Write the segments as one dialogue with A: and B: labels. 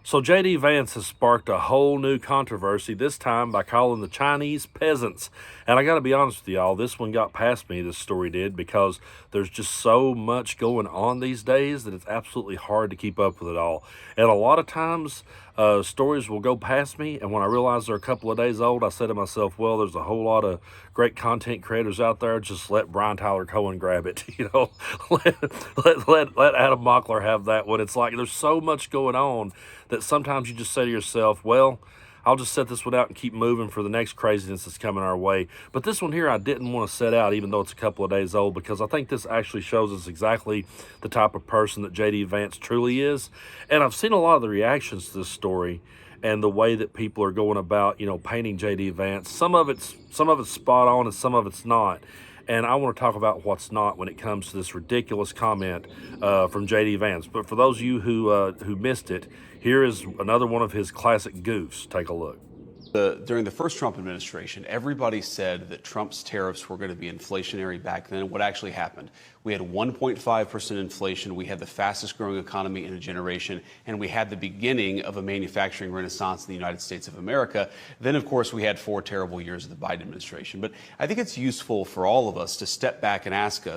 A: So J.D. Vance has sparked a whole new controversy, this time by calling the Chinese peasants. And I got to be honest with y'all, this one got past me, this story did, because there's just so much going on these days that it's absolutely hard to keep up with it all. And a lot of times, stories will go past me, and when I realize they're a couple of days old, I say to myself, well, there's a whole lot of great content creators out there. Just let Brian Tyler Cohen grab it, let Adam Mockler have that one. It's like there's so much going on that sometimes you just say to yourself, well, I'll just set this one out and keep moving for the next craziness that's coming our way. But this one here I didn't want to set out, even though it's a couple of days old, because I think this actually shows us exactly the type of person that J.D. Vance truly is. And I've seen a lot of the reactions to this story and the way that people are going about, painting J.D. Vance. Some of it's spot on and some of it's not. And I want to talk about what's not when it comes to this ridiculous comment from J.D. Vance. But for those of you who missed it, here is another one of his classic goofs. Take a look.
B: During the first Trump administration, everybody said that Trump's tariffs were going to be inflationary back then. What actually happened? We had 1.5% inflation. We had the fastest growing economy in a generation, and we had the beginning of a manufacturing renaissance in the United States of America. Then, of course, we had 4 terrible years of the Biden administration. But I think it's useful for all of us to step back and ask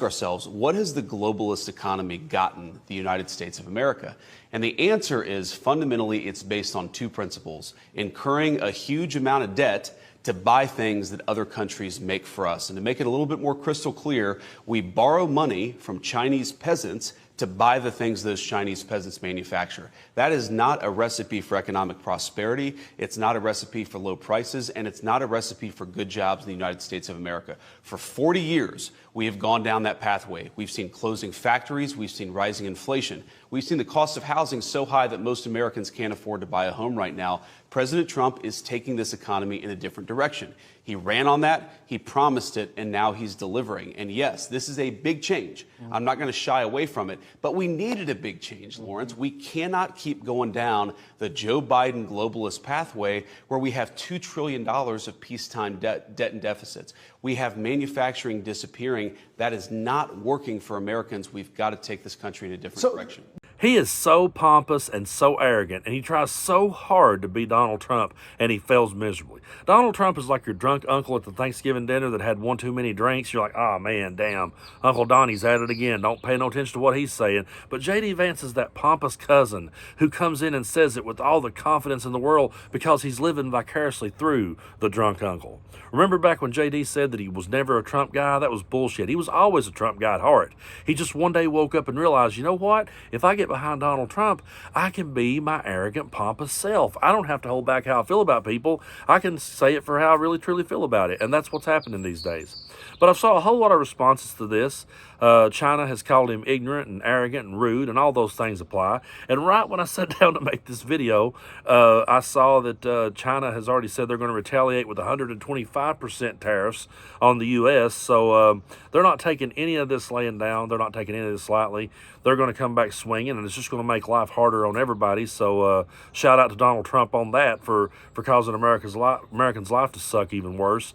B: ourselves, what has the globalist economy gotten the United States of America? And the answer is fundamentally it's based on 2 principles: incurring a huge amount of debt to buy things that other countries make for us. And to make it a little bit more crystal clear, we borrow money from Chinese peasants to buy the things those Chinese peasants manufacture. That is not a recipe for economic prosperity. It's not a recipe for low prices, and it's not a recipe for good jobs in the United States of America. For 40 years, we have gone down that pathway. We've seen closing factories. We've seen rising inflation. We've seen the cost of housing so high that most Americans can't afford to buy a home right now. President Trump is taking this economy in a different direction. He ran on that, he promised it, and now he's delivering. And yes, this is a big change. I'm not going to shy away from it, but we needed a big change, Lawrence. We cannot keep going down the Joe Biden globalist pathway where we have $2 trillion of peacetime debt and deficits. We have manufacturing disappearing. That is not working for Americans. We've got to take this country in a different direction.
A: He is so pompous and so arrogant, and he tries so hard to be Donald Trump, and he fails miserably. Donald Trump is like your drunk uncle at the Thanksgiving dinner that had one too many drinks. You're like, oh man, damn, Uncle Donnie's at it again. Don't pay no attention to what he's saying. But J.D. Vance is that pompous cousin who comes in and says it with all the confidence in the world because he's living vicariously through the drunk uncle. Remember back when J.D. said that he was never a Trump guy? That was bullshit. He was always a Trump guy at heart. He just one day woke up and realized, you know what? If I get behind Donald Trump, I can be my arrogant, pompous self. I don't have to hold back how I feel about people. I can say it for how I really, truly feel about it. And that's what's happening these days. But I saw a whole lot of responses to this. China has called him ignorant and arrogant and rude, and all those things apply. And right when I sat down to make this video, I saw that China has already said they're going to retaliate with 125% tariffs on the U.S. So they're not taking any of this laying down. They're not taking any of this lightly. They're going to come back swinging, and it's just going to make life harder on everybody. So shout out to Donald Trump on that for causing Americans' life to suck even worse.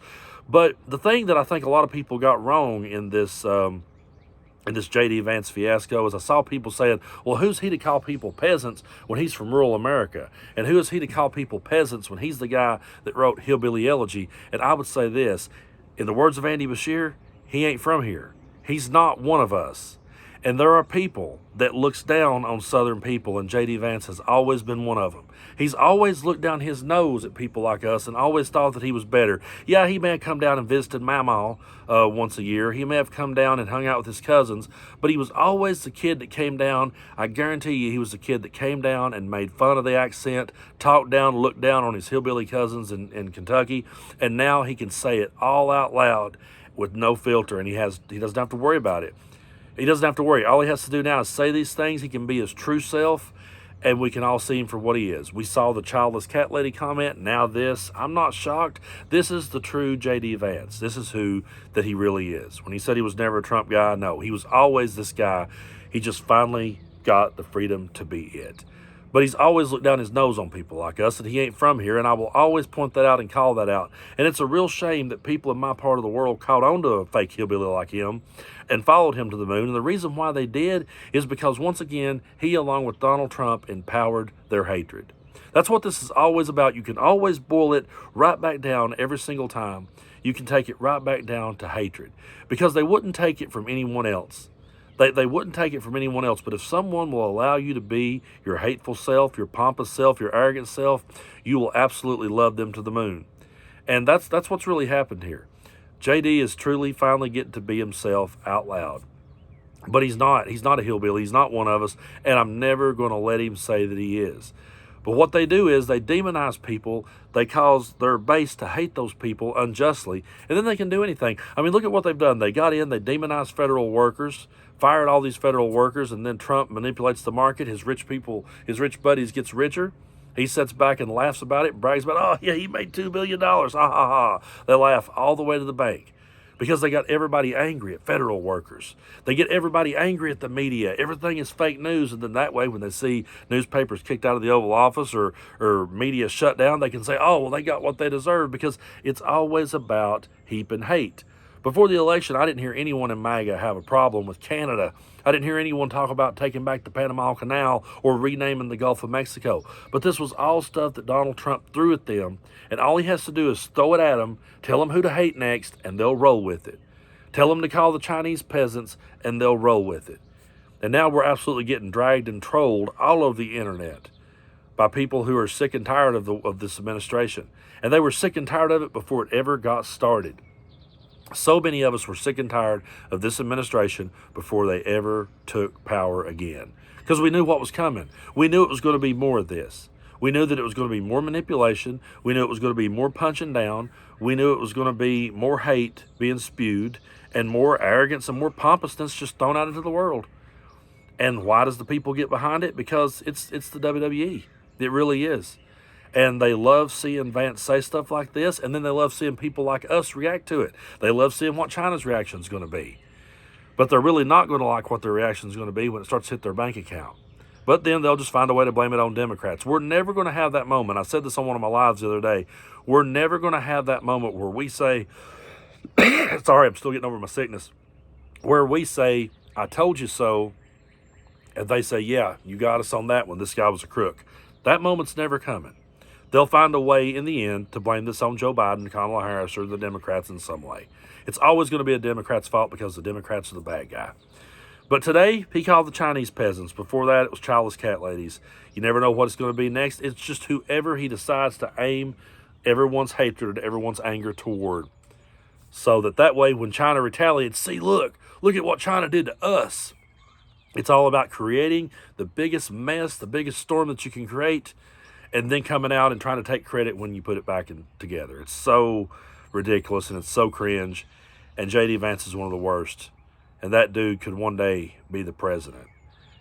A: But the thing that I think a lot of people got wrong in this J.D. Vance fiasco is I saw people saying, well, who's he to call people peasants when he's from rural America? And who is he to call people peasants when he's the guy that wrote Hillbilly Elegy? And I would say this, in the words of Andy Bashir, he ain't from here. He's not one of us. And there are people that looks down on Southern people, and J.D. Vance has always been one of them. He's always looked down his nose at people like us and always thought that he was better. Yeah, he may have come down and visited Mamaw once a year. He may have come down and hung out with his cousins, but he was always the kid that came down. I guarantee you he was the kid that came down and made fun of the accent, talked down, looked down on his hillbilly cousins in Kentucky, and now he can say it all out loud with no filter, and he doesn't have to worry about it. He doesn't have to worry. All he has to do now is say these things. He can be his true self, and we can all see him for what he is. We saw the childless cat lady comment. Now this. I'm not shocked. This is the true J.D. Vance. This is who that he really is. When he said he was never a Trump guy, no, he was always this guy. He just finally got the freedom to be it. But he's always looked down his nose on people like us, and he ain't from here, and I will always point that out and call that out. And it's a real shame that people in my part of the world caught on to a fake hillbilly like him and followed him to the moon. And the reason why they did is because, once again, he, along with Donald Trump, empowered their hatred. That's what this is always about. You can always boil it right back down every single time. You can take it right back down to hatred, because they wouldn't take it from anyone else. They wouldn't take it from anyone else. But if someone will allow you to be your hateful self, your pompous self, your arrogant self, you will absolutely love them to the moon. And that's what's really happened here. JD is truly finally getting to be himself out loud. But he's not. He's not a hillbilly. He's not one of us. And I'm never going to let him say that he is. But what they do is they demonize people. They cause their base to hate those people unjustly. And then they can do anything. I mean, look at what they've done. They got in, they demonized federal workers, fired all these federal workers, and then Trump manipulates the market. His rich buddies gets richer. He sits back and laughs about it, brags about, oh, yeah, he made $2 billion. Ha, ha, ha. They laugh all the way to the bank because they got everybody angry at federal workers. They get everybody angry at the media. Everything is fake news. And then that way, when they see newspapers kicked out of the Oval Office or media shut down, they can say, oh, well, they got what they deserve, because it's always about heaping hate. Before the election, I didn't hear anyone in MAGA have a problem with Canada. I didn't hear anyone talk about taking back the Panama Canal or renaming the Gulf of Mexico. But this was all stuff that Donald Trump threw at them, and all he has to do is throw it at them, tell them who to hate next, and they'll roll with it. Tell them to call the Chinese peasants, and they'll roll with it. And now we're absolutely getting dragged and trolled all over the internet by people who are sick and tired of this administration. And they were sick and tired of it before it ever got started. So many of us were sick and tired of this administration before they ever took power again, because we knew what was coming. We knew it was going to be more of this. We knew that it was going to be more manipulation. We knew it was going to be more punching down. We knew it was going to be more hate being spewed and more arrogance and more pompousness just thrown out into the world. And why does the people get behind it? Because it's the WWE. It really is. And they love seeing Vance say stuff like this, and then they love seeing people like us react to it. They love seeing what China's reaction is going to be. But they're really not going to like what their reaction is going to be when it starts to hit their bank account. But then they'll just find a way to blame it on Democrats. We're never going to have that moment. I said this on one of my lives the other day. We're never going to have that moment where we say, sorry, I'm still getting over my sickness, where we say, I told you so, and they say, yeah, you got us on that one. This guy was a crook. That moment's never coming. They'll find a way in the end to blame this on Joe Biden, Kamala Harris, or the Democrats in some way. It's always going to be a Democrat's fault because the Democrats are the bad guy. But today, he called the Chinese peasants. Before that, it was childless cat ladies. You never know what it's going to be next. It's just whoever he decides to aim everyone's hatred, everyone's anger toward. So that way, when China retaliates, see, look at what China did to us. It's all about creating the biggest mess, the biggest storm that you can create, and then coming out and trying to take credit when you put it back together. It's so ridiculous and it's so cringe. And J.D. Vance is one of the worst. And that dude could one day be the president.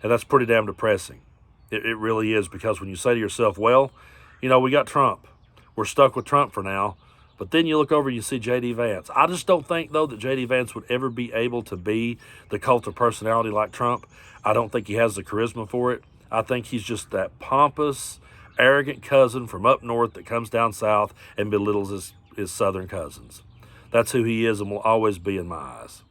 A: And that's pretty damn depressing. It really is, because when you say to yourself, well, we got Trump. We're stuck with Trump for now. But then you look over and you see J.D. Vance. I just don't think, though, that J.D. Vance would ever be able to be the cult of personality like Trump. I don't think he has the charisma for it. I think he's just that pompous, arrogant cousin from up north that comes down south and belittles his southern cousins. That's who he is and will always be in my eyes.